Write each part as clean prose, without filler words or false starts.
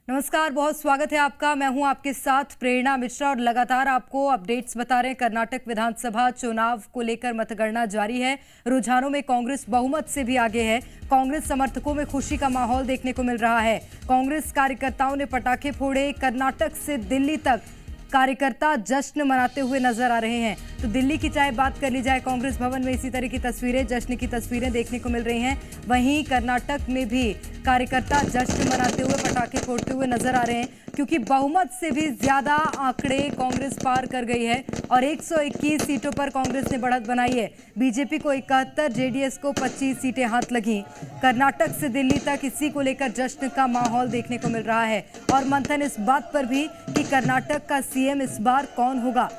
नमस्कार, बहुत स्वागत है आपका। मैं हूं आपके साथ प्रेरणा मिश्रा और लगातार आपको अपडेट्स बता रहे हैं। कर्नाटक विधानसभा चुनाव को लेकर मतगणना जारी है। रुझानों में कांग्रेस बहुमत से भी आगे है। कांग्रेस समर्थकों में खुशी का माहौल देखने को मिल रहा है। कांग्रेस कार्यकर्ताओं ने पटाखे फोड़े। कर्नाटक से दिल्ली तक कार्यकर्ता जश्न मनाते हुए नजर आ रहे हैं। तो दिल्ली की चाहे बात कर ली जाए, कांग्रेस भवन में इसी तरह की तस्वीरें, जश्न की तस्वीरें देखने को मिल रही हैं। वहीं कर्नाटक में भी कार्यकर्ता जश्न मनाते हुए पटाखे फोड़ते हुए नजर आ रहे हैं, क्योंकि बहुमत से भी ज्यादा आंकड़े कांग्रेस पार कर गई है और 121 सीटों पर कांग्रेस ने बढ़त बनाई है। बीजेपी को 71, जेडीएस को 25 सीटें हाथ लगी। कर्नाटक से दिल्ली तक इसी को लेकर जश्न का माहौल देखने को मिल रहा है और मंथन इस बात पर भी कि कर्नाटक का सीएम इस बार कौन होगा।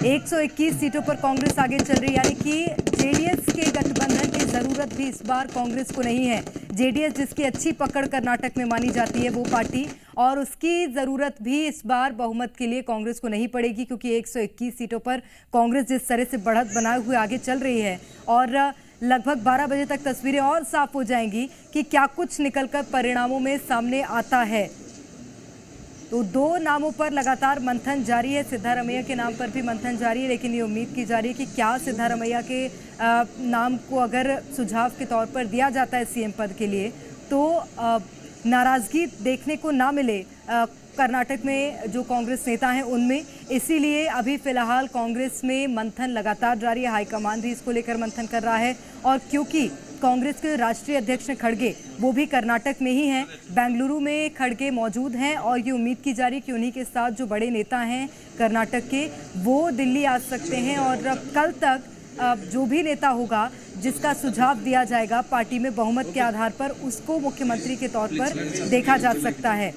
121 सीटों पर कांग्रेस आगे चल रही है, यानी कि जेडीएस के गठबंधन की जरूरत भी इस बार कांग्रेस को नहीं है। जेडीएस जिसकी अच्छी पकड़ कर्नाटक में मानी जाती है वो पार्टी, और उसकी जरूरत भी इस बार बहुमत के लिए कांग्रेस को नहीं पड़ेगी, क्योंकि 121 सीटों पर कांग्रेस जिस तरह से बढ़त बनाए हुए आगे चल रही है। और लगभग 12 बजे तक तस्वीरें और साफ हो जाएंगी कि क्या कुछ निकलकर परिणामों में सामने आता है। तो दो नामों पर लगातार मंथन जारी है। सिद्धारमैया के नाम पर भी मंथन जारी है, लेकिन ये उम्मीद की जा रही है कि क्या सिद्धारमैया के नाम को अगर सुझाव के तौर पर दिया जाता है सीएम पद के लिए, तो नाराजगी देखने को ना मिले कर्नाटक में जो कांग्रेस नेता हैं उनमें। इसीलिए अभी फिलहाल कांग्रेस में मंथन लगातार जारी है। हाईकमान भी इसको लेकर मंथन कर रहा है, और क्योंकि कांग्रेस के राष्ट्रीय अध्यक्ष खड़गे वो भी कर्नाटक में ही हैं, बेंगलुरु में खड़गे मौजूद हैं, और ये उम्मीद की जा रही है कि उन्हीं के साथ जो बड़े नेता हैं कर्नाटक के वो दिल्ली आ सकते हैं। और कल तक जो भी नेता होगा जिसका सुझाव दिया जाएगा पार्टी में बहुमत के आधार पर, उसको मुख्यमंत्री के तौर पर देखा जा सकता है।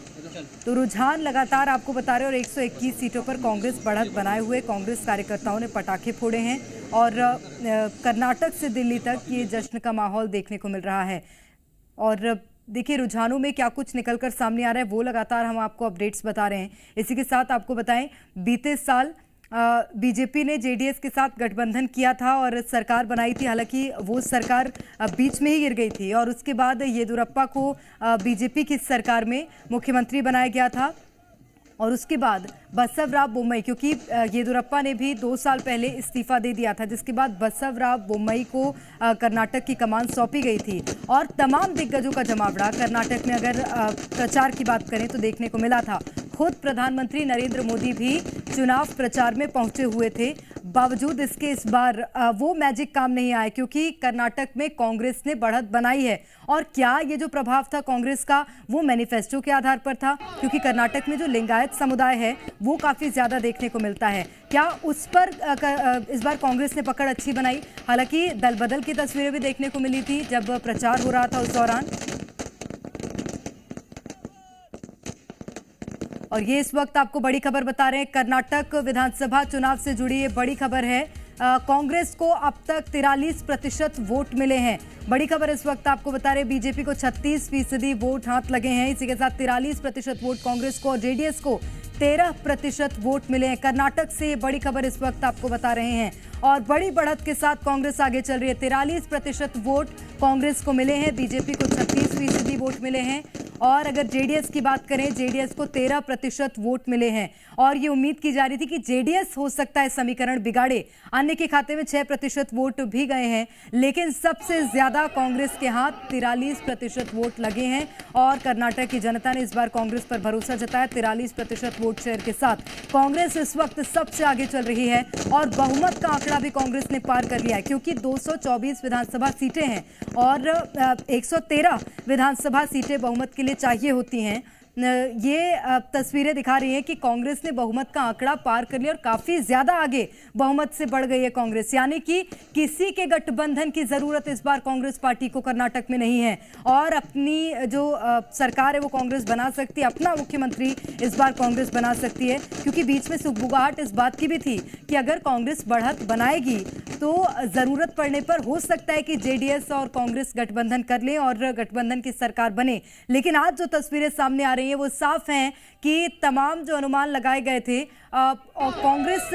तो रुझान लगातार आपको बता रहे हैं, और 121 सीटों पर कांग्रेस बढ़त बनाए हुए कांग्रेस कार्यकर्ताओं ने पटाखे फोड़े हैं, और कर्नाटक से दिल्ली तक ये जश्न का माहौल देखने को मिल रहा है। और देखिए रुझानों में क्या कुछ निकलकर सामने आ रहा है वो लगातार हम आपको अपडेट्स बता रहे हैं। इसी के साथ आपको बताएं, बीते साल बीजेपी ने जेडीएस के साथ गठबंधन किया था और सरकार बनाई थी। हालांकि वो सरकार बीच में ही गिर गई थी, और उसके बाद येदियुरप्पा को बीजेपी की सरकार में मुख्यमंत्री बनाया गया था। और उसके बाद बसवराज बोम्मई, क्योंकि येदियुरप्पा ने भी 2 साल पहले इस्तीफा दे दिया था, जिसके बाद बसवराज बोम्मई को कर्नाटक की कमान सौंपी गई थी। और तमाम दिग्गजों का जमावड़ा कर्नाटक में अगर प्रचार की बात करें तो देखने को मिला था। खुद प्रधानमंत्री नरेंद्र मोदी भी चुनाव प्रचार में पहुंचे हुए थे। बावजूद इसके इस बार वो मैजिक काम नहीं आया, क्योंकि कर्नाटक में कांग्रेस ने बढ़त बनाई है। और क्या ये जो प्रभाव था कांग्रेस का वो मैनिफेस्टो के आधार पर था, क्योंकि कर्नाटक में जो लिंगायत समुदाय है वो काफ़ी ज़्यादा देखने को मिलता है। क्या उस पर इस बार कांग्रेस ने पकड़ अच्छी बनाई? हालांकि दल बदल की तस्वीरें भी देखने को मिली थी जब प्रचार हो रहा था उस दौरान। और ये इस वक्त आपको बड़ी खबर बता रहे हैं, कर्नाटक विधानसभा चुनाव से जुड़ी ये बड़ी खबर है। कांग्रेस को अब तक 43% वोट मिले हैं। बड़ी खबर इस वक्त आपको बता रहे हैं, बीजेपी को 36% वोट हाथ लगे हैं। इसी के साथ 43% वोट कांग्रेस को और जेडीएस को 13% वोट मिले हैं। कर्नाटक से ये बड़ी खबर इस वक्त आपको बता रहे हैं, और बड़ी बढ़त के साथ कांग्रेस आगे चल रही है। 43% वोट कांग्रेस को मिले हैं, बीजेपी को 36% वोट मिले हैं। और अगर जेडीएस की बात करें, जेडीएस को 13% वोट मिले हैं। और ये उम्मीद की जा रही थी कि जेडीएस हो सकता है समीकरण बिगाड़े, अन्य के खाते में 6% वोट भी गए हैं, लेकिन सबसे ज्यादा कांग्रेस के हाथ 43% वोट लगे हैं। और कर्नाटक की जनता ने इस बार कांग्रेस पर भरोसा जताया। 43% वोट शेयर के साथ कांग्रेस इस वक्त सबसे आगे चल रही है, और बहुमत का आंकड़ा भी कांग्रेस ने पार कर लिया है, क्योंकि 224 विधानसभा सीटें हैं और 113 विधानसभा सीटें बहुमत के लिए चाहिए होती हैं। ये तस्वीरें दिखा रही हैं कि कांग्रेस ने बहुमत का आंकड़ा पार कर लिया और काफी ज्यादा आगे बहुमत से बढ़ गई है कांग्रेस। यानी कि किसी के गठबंधन की जरूरत इस बार कांग्रेस पार्टी को कर्नाटक में नहीं है, और अपनी जो सरकार है वो कांग्रेस बना सकती है, अपना मुख्यमंत्री इस बार कांग्रेस बना सकती है। क्योंकि बीच में सुगबुगाहट इस बात की भी थी कि अगर कांग्रेस बढ़त बनाएगी तो जरूरत पड़ने पर हो सकता है कि जेडीएस और कांग्रेस गठबंधन कर लें और गठबंधन की सरकार बने। लेकिन आज जो तस्वीरें सामने आ रही हैं वो साफ हैं कि तमाम जो अनुमान लगाए गए थे, और कांग्रेस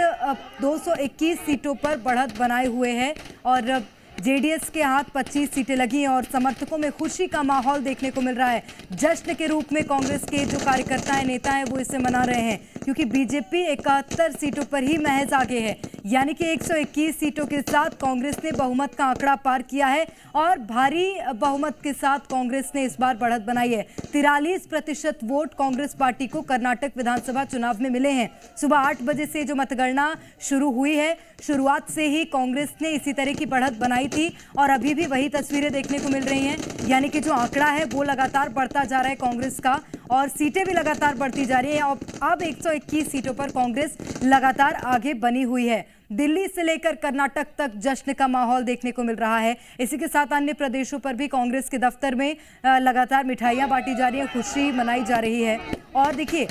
221 सीटों पर बढ़त बनाए हुए है। और जेडीएस के हाथ 25 सीटें लगी हैं और समर्थकों में खुशी का माहौल देखने को मिल रहा है। जश्न के रूप में कांग्रेस के जो कार्यकर्ता हैं, नेता हैं, वो इसे मना रहे हैं क्योंकि बीजेपी 71 सीटों पर ही महज आगे है। यानी कि 121 सीटों के साथ कांग्रेस ने बहुमत का आंकड़ा पार किया है और भारी बहुमत के साथ कांग्रेस ने इस बार बढ़त बनाई है। 43% वोट कांग्रेस पार्टी को कर्नाटक विधानसभा चुनाव में मिले हैं। सुबह 8 बजे से जो मतगणना शुरू हुई है, शुरुआत से ही कांग्रेस ने इसी तरह की बढ़त बनाई थी और अभी भी वही तस्वीरें देखने को मिल रही हैं। यानी कि जो आंकड़ा है वो लगातार बढ़ता जा रहा है कांग्रेस का और सीटें भी लगातार बढ़ती जा रही है। अब 121 सीटों पर कांग्रेस लगातार आगे बनी हुई है। दिल्ली से लेकर कर्नाटक तक जश्न का माहौल देखने को मिल रहा है। इसी के साथ अन्य प्रदेशों पर भी कांग्रेस के दफ्तर में लगातार मिठाइयां बांटी जा रही है, खुशी मनाई जा रही है। और देखिए,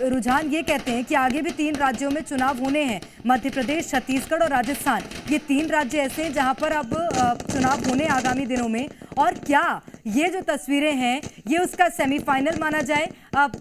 रुझान ये कहते हैं कि आगे भी 3 राज्यों में चुनाव होने हैं, मध्य प्रदेश, छत्तीसगढ़ और राजस्थान। ये 3 राज्य ऐसे हैं जहां पर अब चुनाव होने आगामी दिनों में। और क्या ये जो तस्वीरें हैं ये उसका सेमीफाइनल माना जाए?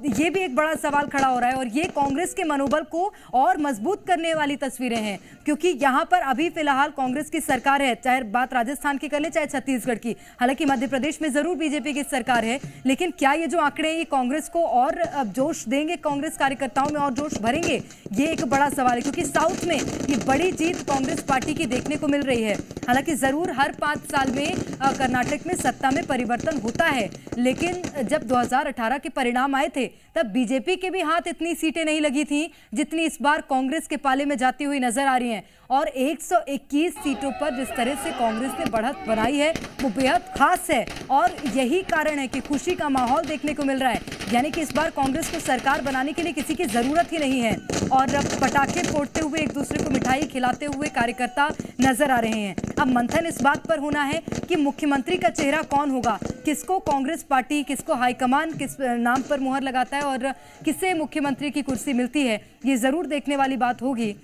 ये भी एक बड़ा सवाल खड़ा हो रहा है और ये कांग्रेस के मनोबल को और मजबूत करने वाली तस्वीरें हैं क्योंकि यहां पर अभी फिलहाल कांग्रेस की सरकार है, चाहे बात राजस्थान की कर ले चाहे छत्तीसगढ़ की। हालांकि मध्य प्रदेश में जरूर बीजेपी की सरकार है, लेकिन क्या ये जो आंकड़े ये कांग्रेस को और जोश देंगे, कांग्रेस कार्यकर्ताओं में और जोश भरेंगे? ये एक बड़ा सवाल है क्योंकि साउथ में ये बड़ी जीत कांग्रेस पार्टी की देखने को मिल रही है। हालांकि जरूर हर 5 साल में कर्नाटक में सत्ता में परिवर्तन होता है, लेकिन जब 2018 के परिणाम आए थे तब बीजेपी के भी हाथ इतनी सीटें नहीं लगी थी जितनी इस बार कांग्रेस के पाले में जाती हुई नजर आ रही हैं। और 121 सीटों पर जिस तरह से कांग्रेस ने बढ़त बनाई है वो बेहद खास है और यही कारण है कि खुशी का माहौल देखने को मिल रहा है। यानी कि इस बार कांग्रेस को सरकार बनाने के लिए किसी की जरूरत ही नहीं है और अब पटाखे फोड़ते हुए एक दूसरे को मिठाई खिलाते हुए कार्यकर्ता नजर आ रहे हैं। अब मंथन इस बात पर होना है कि मुख्यमंत्री का चेहरा कौन होगा, किसको कांग्रेस पार्टी, किसको हाईकमान किस नाम पर मुहर लगाता है और किसे मुख्यमंत्री की कुर्सी मिलती है, ये जरूर देखने वाली बात होगी।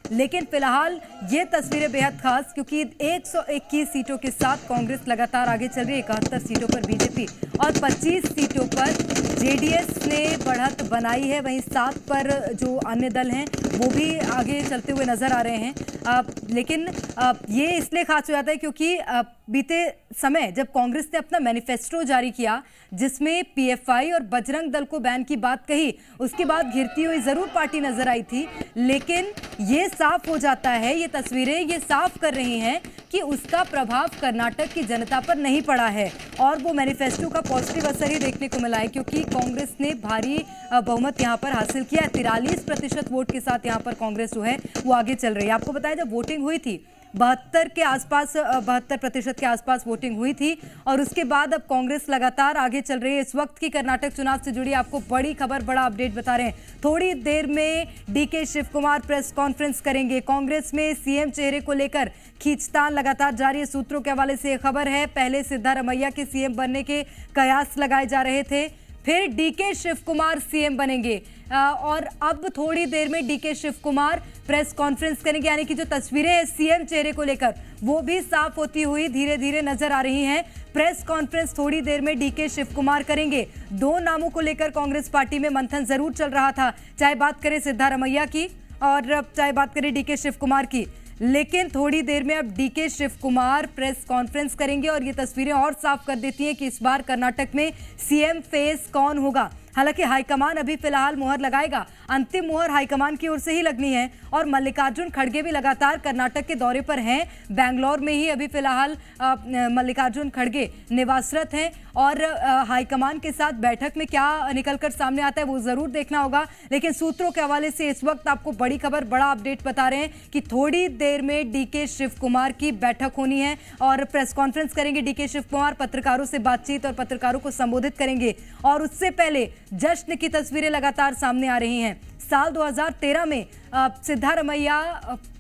लेकिन फिलहाल ये तस्वीरें बेहद खास क्योंकि 121 सीटों के साथ कांग्रेस लगातार आगे चल रही है। 71 सीटों पर बीजेपी और 25 सीटों पर जेडीएस ने बढ़त बनाई है। वहीं 7 पर जो अन्य दल हैं वो भी आगे चलते हुए नजर आ रहे हैं। लेकिन ये इसलिए खास हो जाता है क्योंकि बीते समय जब कांग्रेस ने अपना मैनिफेस्टो जारी किया जिसमें पीएफआई और बजरंग दल को बैन की बात कही, उसके बाद घिरती हुई जरूर पार्टी नजर आई थी, लेकिन ये साफ हो जाता है, ये तस्वीरें ये साफ कर रही हैं कि उसका प्रभाव कर्नाटक की जनता पर नहीं पड़ा है और वो मैनिफेस्टो का पॉजिटिव असर ही देखने को मिला है क्योंकि कांग्रेस ने भारी बहुमत यहां पर हासिल किया। 43% वोट के साथ यहां पर कांग्रेस जो है वो आगे चल रही है। आपको बताया जब वोटिंग हुई थी 72% के आसपास वोटिंग हुई थी और उसके बाद अब कांग्रेस लगातार आगे चल रही है। इस वक्त की कर्नाटक चुनाव से जुड़ी आपको बड़ी खबर, बड़ा अपडेट बता रहे हैं। थोड़ी देर में D K Shivakumar press conference करेंगे। कांग्रेस में सीएम चेहरे को लेकर खींचतान लगातार जारी है। सूत्रों के हवाले से खबर है, पहले सिद्धारमैया के सीएम बनने के कयास लगाए जा रहे थे, फिर डीके शिव कुमार सीएम बनेंगे और अब थोड़ी देर में D K Shivakumar press conference करेंगे। यानी कि जो तस्वीरें हैं सीएम चेहरे को लेकर वो भी साफ होती हुई धीरे धीरे नजर आ रही हैं। प्रेस कॉन्फ्रेंस थोड़ी देर में डीके शिव कुमार करेंगे। 2 नामों को लेकर कांग्रेस पार्टी में मंथन जरूर चल रहा था, चाहे बात करें सिद्धारमैया की और चाहे बात करें डीके शिव कुमार की, लेकिन थोड़ी देर में अब D K Shivakumar press conference करेंगे और ये तस्वीरें और साफ कर देती हैं कि इस बार कर्नाटक में सीएम फेस कौन होगा। हालांकि हाईकमान अभी फिलहाल मुहर लगाएगा, अंतिम मुहर हाईकमान की ओर से ही लगनी है और मल्लिकार्जुन खड़गे भी लगातार कर्नाटक के दौरे पर हैं। बेंगलोर में ही अभी फिलहाल मल्लिकार्जुन खड़गे निवासरत हैं और हाईकमान के साथ बैठक में क्या निकलकर सामने आता है वो जरूर देखना होगा। लेकिन सूत्रों के हवाले से इस वक्त आपको बड़ी खबर, बड़ा अपडेट बता रहे हैं कि थोड़ी देर में डीके शिव कुमार की बैठक होनी है और प्रेस कॉन्फ्रेंस करेंगे डीके शिव कुमार, पत्रकारों से बातचीत और पत्रकारों को संबोधित करेंगे। और उससे पहले जश्न की तस्वीरें लगातार सामने आ रही हैं। साल 2013 में सिद्धारमैया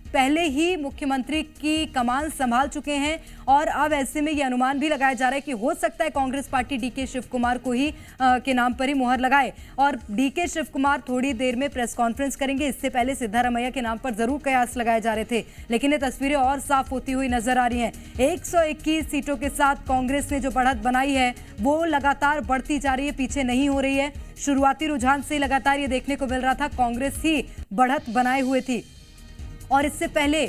पहले ही मुख्यमंत्री की कमान संभाल चुके हैं और अब ऐसे में यह अनुमान भी लगाया जा रहा है कि हो सकता है कांग्रेस पार्टी डीके शिव कुमार को ही के नाम पर ही मुहर लगाए और डीके शिव कुमार थोड़ी देर में प्रेस कॉन्फ्रेंस करेंगे। इससे पहले सिद्धारमैया के नाम पर जरूर कयास लगाए जा रहे थे, लेकिन ये तस्वीरें और साफ होती हुई नजर आ रही हैं। 121 सीटों के साथ कांग्रेस ने जो बढ़त बनाई है वो लगातार बढ़ती जा रही है, पीछे नहीं हो रही है। शुरुआती रुझान से लगातार ये देखने को मिल रहा था कांग्रेस ही बढ़त बनाए हुए थी। और इससे पहले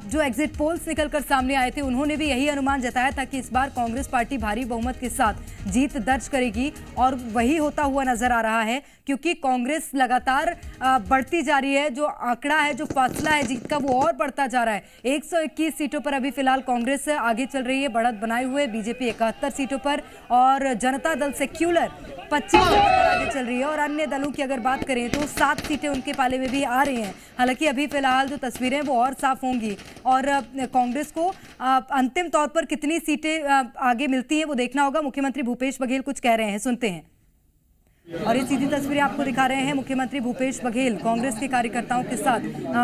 जो एग्जिट पोल्स निकलकर सामने आए थे उन्होंने भी यही अनुमान जताया था कि इस बार कांग्रेस पार्टी भारी बहुमत के साथ जीत दर्ज करेगी और वही होता हुआ नजर आ रहा है, क्योंकि कांग्रेस लगातार बढ़ती जा रही है। जो आंकड़ा है, जो फासला है जीत का, वो और बढ़ता जा रहा है। 121 सीटों पर अभी फिलहाल कांग्रेस आगे चल रही है, बढ़त बनाए हुए। बीजेपी 71 सीटों पर और जनता दल सेक्युलर 25 सीटों पर आगे चल रही है। और अन्य दलों की अगर बात करें तो 7 सीटें उनके पाले में भी आ रही हैं। हालांकि अभी फिलहाल जो तस्वीरें वो और साफ होंगी और कांग्रेस को अंतिम तौर पर कितनी सीटें आगे मिलती हैं वो देखना होगा। मुख्यमंत्री भूपेश बघेल कुछ कह रहे हैं, सुनते हैं। और ये सीधी तस्वीरें आपको दिखा रहे हैं। मुख्यमंत्री भूपेश बघेल कांग्रेस के कार्यकर्ताओं के साथ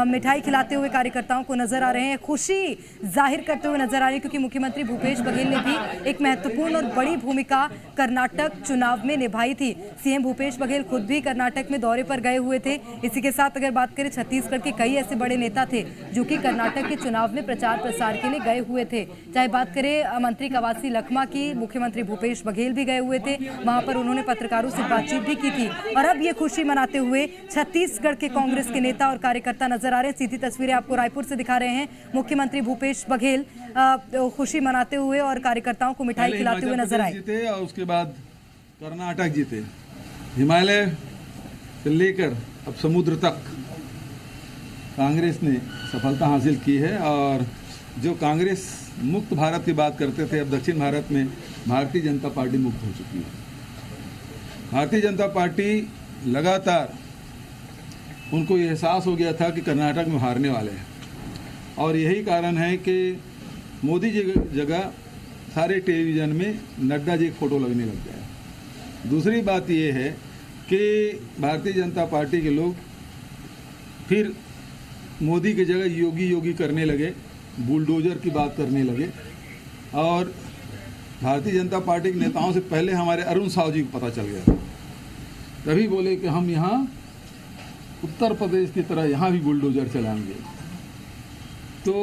मिठाई खिलाते हुए कार्यकर्ताओं को नजर आ रहे हैं, खुशी जाहिर करते हुए नजर आ रही है, क्योंकि मुख्यमंत्री भूपेश बघेल ने भी एक महत्वपूर्ण और बड़ी भूमिका कर्नाटक चुनाव में निभाई थी। सीएम भूपेश बघेल खुद भी कर्नाटक में दौरे पर गए हुए थे। इसी के साथ अगर बात करें, छत्तीसगढ़ के कई ऐसे बड़े नेता थे जो कि कर्नाटक के चुनाव में प्रचार प्रसार के लिए गए हुए थे। चाहे बात करें मंत्री कवासी लखमा की, मुख्यमंत्री भूपेश बघेल भी गए हुए थे, वहां पर उन्होंने पत्रकारों से बातचीत भी की थी। और अब ये खुशी मनाते हुए छत्तीसगढ़ के कांग्रेस के नेता और कार्यकर्ता नजर आ रहे हैं। सीधी तस्वीरें आपको रायपुर से दिखा रहे हैं। मुख्यमंत्री भूपेश बघेल खुशी मनाते हुए और कार्यकर्ताओं को मिठाई खिलाते हुए नजर आए। जीते और उसके बाद कर्नाटक जीते, हिमालय से लेकर अब समुद्र तक कांग्रेस ने सफलता हासिल की है। और जो कांग्रेस मुक्त भारत की बात करते थे, अब दक्षिण भारत में भारतीय जनता पार्टी मुक्त हो चुकी है। भारतीय जनता पार्टी लगातार उनको ये एहसास हो गया था कि कर्नाटक में हारने वाले हैं, और यही कारण है कि मोदी जी की जगह सारे टेलीविज़न में नड्डा जी की फ़ोटो लगने लग गया। दूसरी बात ये है कि भारतीय जनता पार्टी के लोग फिर मोदी की जगह योगी योगी करने लगे, बुलडोजर की बात करने लगे। और भारतीय जनता पार्टी के नेताओं से पहले हमारे अरुण साव जी को पता चल गया, तभी बोले कि हम यहाँ उत्तर प्रदेश की तरह यहाँ भी बुलडोजर चलाएंगे। तो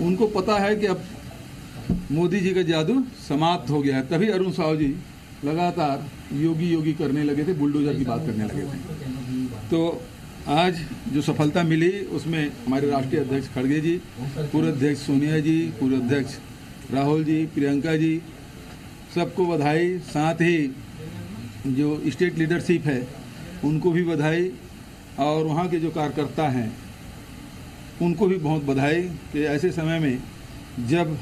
उनको पता है कि अब मोदी जी का जादू समाप्त हो गया है, तभी अरुण साव जी लगातार योगी योगी करने लगे थे, बुलडोजर की बात करने लगे थे। तो आज जो सफलता मिली उसमें हमारे राष्ट्रीय अध्यक्ष खड़गे जी, पूर्व अध्यक्ष सोनिया जी, पूर्व अध्यक्ष राहुल जी, प्रियंका जी, सबको बधाई। साथ ही जो स्टेट लीडरशिप है उनको भी बधाई, और वहाँ के जो कार्यकर्ता हैं उनको भी बहुत बधाई कि ऐसे समय में जब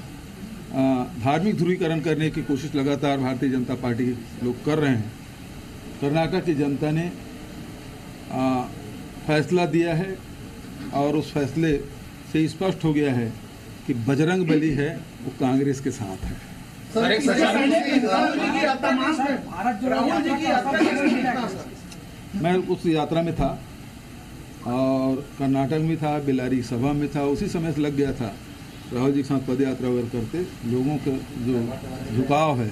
धार्मिक ध्रुवीकरण करने की कोशिश लगातार भारतीय जनता पार्टी के लोग कर रहे हैं, कर्नाटक की जनता ने फैसला दिया है और उस फैसले से स्पष्ट हो गया है कि बजरंग बली है वो कांग्रेस के साथ है। मैं उस यात्रा में था और कर्नाटक में था, बेलारी सभा में था, उसी समय से लग गया था राहुल जी के साथ पद यात्रा वगैरह करते। लोगों का जो झुकाव है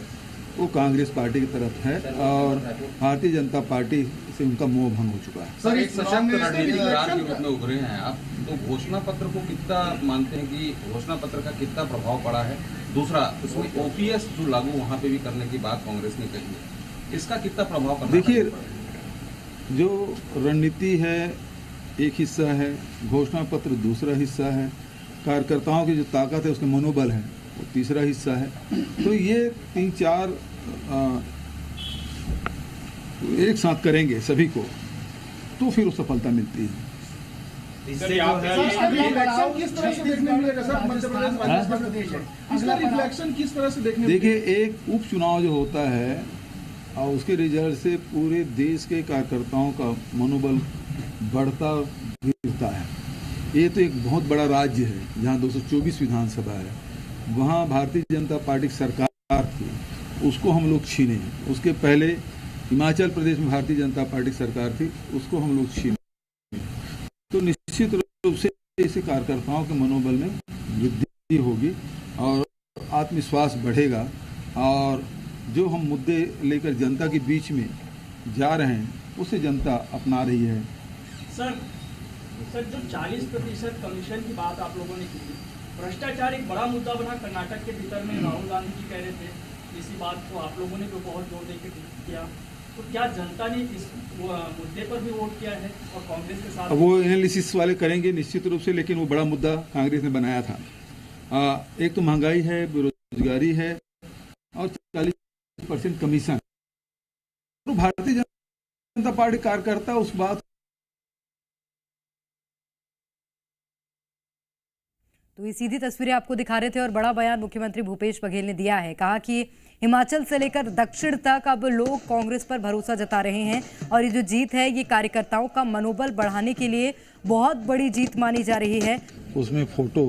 वो कांग्रेस पार्टी की तरफ है और भारतीय जनता पार्टी से उनका मोह भंग हो चुका है। सर, एक सशक्त रणनीतिकार के रूप में उभरे हैं आप, तो घोषणा पत्र को कितना मानते हैं कि घोषणा पत्र का कितना प्रभाव पड़ा है? दूसरा, इसमें ओपीएस जो लागू वहाँ पे भी करने की बात कांग्रेस ने कही है, इसका कितना प्रभाव पड़ा? देखिए, जो रणनीति है एक हिस्सा है, घोषणा पत्र दूसरा हिस्सा है, कार्यकर्ताओं की जो ताकत है उसके मनोबल है वो तीसरा हिस्सा है। तो ये 3-4 एक साथ करेंगे सभी को तो फिर वो सफलता मिलती है। देखिए, एक उपचुनाव जो होता है और उसके रिजल्ट से पूरे देश के कार्यकर्ताओं का मनोबल बढ़ता गिरता है। ये तो एक बहुत बड़ा राज्य है जहाँ 224 विधानसभा है, वहाँ भारतीय जनता पार्टी की सरकार थी, उसको हम लोग छीने। उसके पहले हिमाचल प्रदेश में भारतीय जनता पार्टी की सरकार थी, उसको हम लोग छीने। तो निश्चित रूप से इससे कार्यकर्ताओं के मनोबल में वृद्धि होगी और आत्मविश्वास बढ़ेगा, और जो हम मुद्दे लेकर जनता के बीच में जा रहे हैं उसे जनता अपना रही है। सर, जो 40% कमीशन की बात आप लोगों ने की, भ्रष्टाचार एक बड़ा मुद्दा बना कर्नाटक के भीतर में। राहुल गांधी जी कह रहे थे, इसी बात को आप लोगों ने भी बहुत जोर देकर किया। तो क्या जनता ने इस मुद्दे पर भी वोट किया है और कांग्रेस के साथ अब वो एनालिसिस वाले करेंगे निश्चित रूप से, लेकिन वो बड़ा मुद्दा कांग्रेस ने बनाया था। एक तो महंगाई है, बेरोजगारी है और 40% कमीशन। तो भारतीय जनता पार्टी कार्यकर्ता उस बात तो ये सीधी तस्वीरें आपको दिखा रहे थे और बड़ा बयान मुख्यमंत्री भूपेश बघेल ने दिया है। कहा कि हिमाचल से लेकर दक्षिण तक अब लोग कांग्रेस पर भरोसा जता रहे हैं और ये जो जीत है ये कार्यकर्ताओं का मनोबल बढ़ाने के लिए बहुत बड़ी जीत मानी जा रही है। उसमें फोटो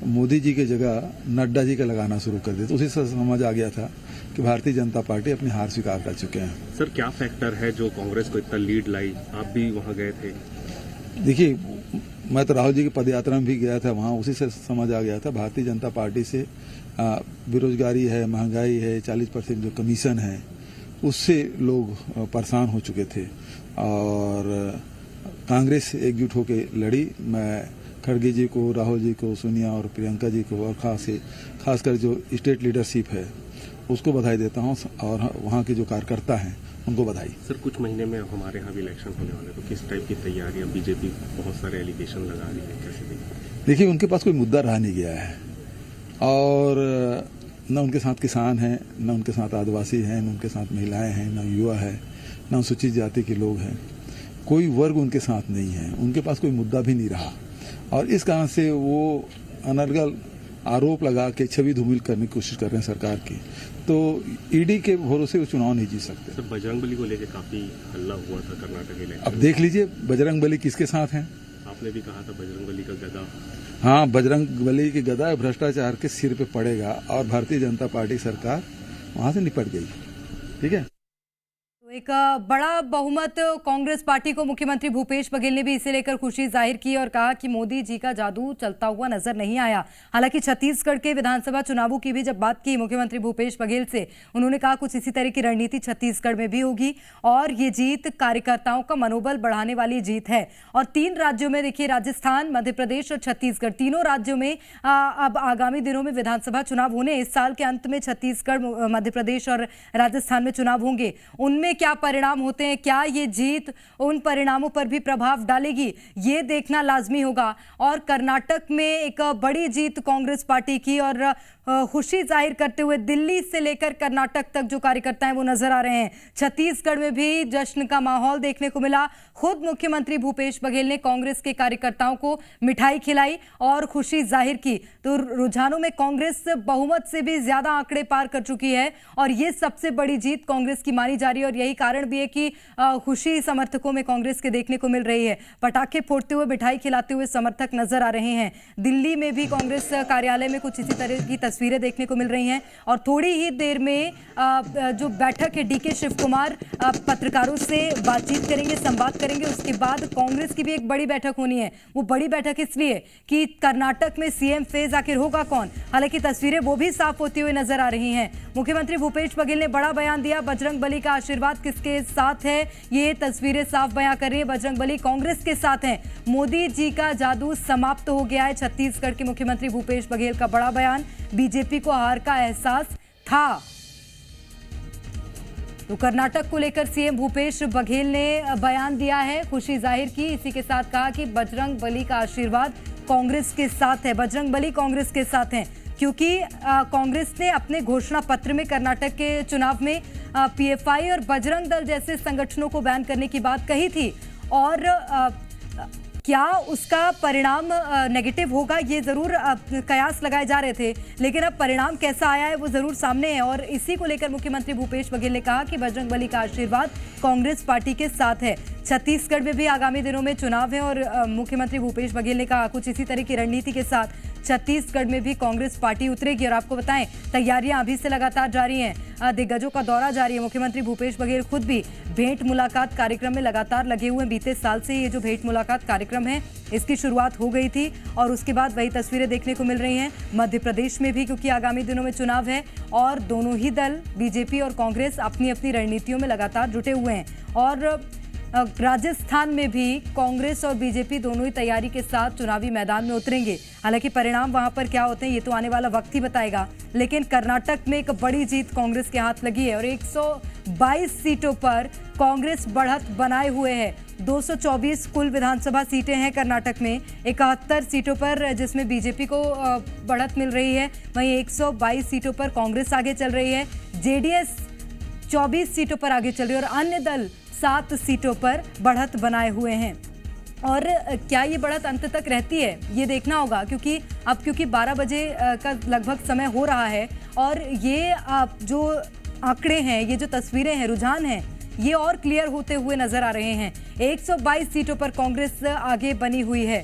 मोदी जी की जगह नड्डा जी का लगाना शुरू कर दिया, तो उसी से समझ आ गया था कि भारतीय जनता पार्टी अपनी हार स्वीकार कर चुके हैं। सर क्या फैक्टर है जो कांग्रेस को इतना लीड लाई? आप भी वहां गए थे। देखिए, मैं तो राहुल जी की पदयात्रा में भी गया था, वहाँ उसी से समझ आ गया था भारतीय जनता पार्टी से बेरोजगारी है, महंगाई है, 40% जो कमीशन है उससे लोग परेशान हो चुके थे और कांग्रेस एकजुट होकर लड़ी। मैं खड़गे जी को, राहुल जी को, सोनिया और प्रियंका जी को और खासकर जो स्टेट लीडरशिप है उसको बधाई देता हूँ और वहाँ के जो कार्यकर्ता हैं उनको बधाई। सर कुछ महीने में हमारे यहाँ भी इलेक्शन होने वाले, तो किस टाइप की तैयारियां? बीजेपी बहुत सारे एलिगेशन लगा रही है, कैसे देखिए, उनके पास कोई मुद्दा रह नहीं गया है और न उनके साथ किसान हैं, न उनके साथ आदिवासी हैं, न उनके साथ महिलाएं हैं, न युवा है, न अनुसूचित जाति के लोग हैं। कोई वर्ग उनके साथ नहीं है, उनके पास कोई मुद्दा भी नहीं रहा और इस कारण से वो अनर्गल आरोप लगा के छवि धूमिल करने की कोशिश कर रहे हैं सरकार की। तो ईडी के भरोसे वो चुनाव नहीं जीत सकते। सर बजरंगबली को लेकर काफी हल्ला हुआ था कर्नाटक इलेक्शन। अब देख लीजिए बजरंगबली किसके साथ हैं। आपने भी कहा था बजरंगबली का गदा। हाँ, बजरंगबली की गदा भ्रष्टाचार के सिर पे पड़ेगा और भारतीय जनता पार्टी सरकार वहां से निपट गई। ठीक है। एक बड़ा बहुमत कांग्रेस पार्टी को मुख्यमंत्री भूपेश बघेल ने भी इसे लेकर खुशी जाहिर की और कहा कि मोदी जी का जादू चलता हुआ नजर नहीं आया। हालांकि छत्तीसगढ़ के विधानसभा चुनावों की भी जब बात की मुख्यमंत्री भूपेश बघेल से, उन्होंने कहा कुछ इसी तरह की रणनीति छत्तीसगढ़ में भी होगी और ये जीत कार्यकर्ताओं का मनोबल बढ़ाने वाली जीत है। और 3 राज्यों में देखिए, राजस्थान, मध्य प्रदेश और छत्तीसगढ़, तीनों राज्यों में अब आगामी दिनों में विधानसभा चुनाव होने, इस साल के अंत में छत्तीसगढ़, मध्य प्रदेश और राजस्थान में चुनाव होंगे। उनमें क्या परिणाम होते हैं, क्या ये जीत उन परिणामों पर भी प्रभाव डालेगी, ये देखना लाजमी होगा। और कर्नाटक में एक बड़ी जीत कांग्रेस पार्टी की और खुशी जाहिर करते हुए दिल्ली से लेकर कर्नाटक तक जो कार्यकर्ता हैं वो नजर आ रहे हैं। छत्तीसगढ़ में भी जश्न का माहौल देखने को मिला। खुद मुख्यमंत्री भूपेश बघेल ने कांग्रेस के कार्यकर्ताओं को मिठाई खिलाई और खुशी जाहिर की। तो रुझानों में कांग्रेस बहुमत से भी ज्यादा आंकड़े पार कर चुकी है और ये सबसे बड़ी जीत कांग्रेस की मानी जा रही है और यही कारण भी है कि खुशी समर्थकों में कांग्रेस के देखने को मिल रही है। पटाखे फोड़ते हुए, मिठाई खिलाते हुए समर्थक नजर आ रहे हैं। दिल्ली में भी कांग्रेस कार्यालय में कुछ इसी तरह की तस्वीरें देखने को मिल रही हैं और थोड़ी ही देर में जो बैठक है, डीके शिव कुमार पत्रकारों से बातचीत करेंगे, संवाद करेंगे। उसके बाद कांग्रेस की भी एक बड़ी बैठक होनी है। वो बड़ी बैठक इसलिए कि कर्नाटक में सीएम फेज आखिर होगा कौन। हालांकि तस्वीरें वो भी साफ होती हुई नजर आ रही हैं। मुख्यमंत्री भूपेश बघेल ने बड़ा बयान दिया। बजरंगबली का आशीर्वाद किसके साथ है, ये तस्वीरें साफ बयां कर रही है। बजरंगबली कांग्रेस के साथ हैं। मोदी जी का जादू समाप्त हो गया है। छत्तीसगढ़ के मुख्यमंत्री भूपेश बघेल का बड़ा बयान। बीजेपी को हार का एहसास था। तो कर्नाटक को लेकर सीएम भूपेश बघेल ने बयान दिया है, खुशी जाहिर की। इसी के साथ कहा कि बजरंगबली का आशीर्वाद कांग्रेस के साथ है। बजरंगबली कांग्रेस के साथ हैं क्योंकि कांग्रेस ने अपने घोषणा पत्र में कर्नाटक के चुनाव में पीएफआई और बजरंग दल जैसे संगठनों को बैन करने की बात कही थी और क्या उसका परिणाम नेगेटिव होगा, ये जरूर कयास लगाए जा रहे थे, लेकिन अब परिणाम कैसा आया है वो जरूर सामने है। और इसी को लेकर मुख्यमंत्री भूपेश बघेल ने कहा कि बजरंगबली का आशीर्वाद कांग्रेस पार्टी के साथ है। छत्तीसगढ़ में भी आगामी दिनों में चुनाव है और मुख्यमंत्री भूपेश बघेल ने कहा कुछ इसी तरह की रणनीति के साथ छत्तीसगढ़ में भी कांग्रेस पार्टी उतरेगी। और आपको बताएं, तैयारियां अभी से लगातार जारी हैं, दिग्गजों का दौरा जारी है। मुख्यमंत्री भूपेश बघेल खुद भी भेंट मुलाकात कार्यक्रम में लगातार लगे हुए हैं। बीते साल से ये जो भेंट मुलाकात कार्यक्रम है इसकी शुरुआत हो गई थी और उसके बाद वही तस्वीरें देखने को मिल रही हैं मध्य प्रदेश में भी, क्योंकि आगामी दिनों में चुनाव है और दोनों ही दल बीजेपी और कांग्रेस अपनी अपनी रणनीतियों में लगातार जुटे हुए हैं। और राजस्थान में भी कांग्रेस और बीजेपी दोनों ही तैयारी के साथ चुनावी मैदान में उतरेंगे। हालांकि परिणाम वहां पर क्या होते हैं ये तो आने वाला वक्त ही बताएगा, लेकिन कर्नाटक में एक बड़ी जीत कांग्रेस के हाथ लगी है और 122 सीटों पर कांग्रेस बढ़त बनाए हुए है। 224 कुल विधानसभा सीटें हैं कर्नाटक में, 71 सीटों पर जिसमें बीजेपी को बढ़त मिल रही है, वहीं 122 सीटों पर कांग्रेस आगे चल रही है, जेडीएस 24 सीटों पर आगे चल रही है और अन्य दल 7 सीटों पर बढ़त बनाए हुए हैं। और क्या ये बढ़त अंत तक रहती है ये देखना होगा, क्योंकि 12 बजे का लगभग समय हो रहा है और ये जो आंकड़े हैं, ये जो तस्वीरें हैं, रुझान हैं, ये और क्लियर होते हुए नजर आ रहे हैं। 122 सीटों पर कांग्रेस आगे बनी हुई है।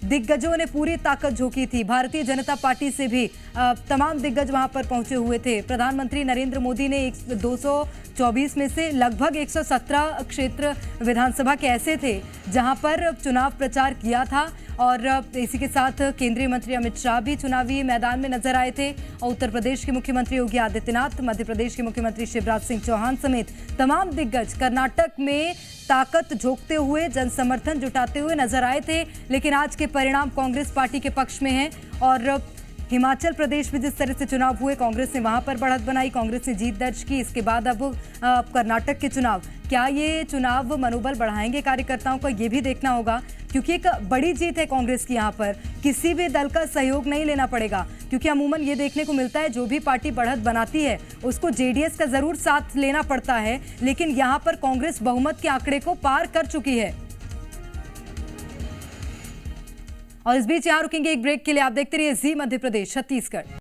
दिग्गजों ने पूरी ताकत झोंकी थी, भारतीय जनता पार्टी से भी तमाम दिग्गज वहां पर पहुंचे हुए थे। प्रधानमंत्री नरेंद्र मोदी ने 224 में से लगभग 117 क्षेत्र विधानसभा के ऐसे थे जहां पर चुनाव प्रचार किया था और इसी के साथ केंद्रीय मंत्री अमित शाह भी चुनावी मैदान में नजर आए थे और उत्तर प्रदेश के मुख्यमंत्री योगी आदित्यनाथ, मध्य प्रदेश के मुख्यमंत्री शिवराज सिंह चौहान समेत तमाम दिग्गज कर्नाटक में ताकत झोंकते हुए, जनसमर्थन जुटाते हुए नजर आए थे। लेकिन आज के परिणाम कांग्रेस पार्टी के पक्ष में हैं और हिमाचल प्रदेश में जिस तरह से चुनाव हुए, कांग्रेस ने वहां पर बढ़त बनाई, कांग्रेस ने जीत दर्ज की। इसके बाद अब कर्नाटक के चुनाव, क्या ये चुनाव मनोबल बढ़ाएंगे कार्यकर्ताओं का, ये भी देखना होगा, क्योंकि एक बड़ी जीत है कांग्रेस की। यहाँ पर किसी भी दल का सहयोग नहीं लेना पड़ेगा, क्योंकि अमूमन ये देखने को मिलता है जो भी पार्टी बढ़त बनाती है उसको जेडीएस का जरूर साथ लेना पड़ता है, लेकिन यहाँ पर कांग्रेस बहुमत के आंकड़े को पार कर चुकी है। और इस बीच यहाँ रुकेंगे एक ब्रेक के लिए। आप देखते रहिए जी मध्य प्रदेश छत्तीसगढ़।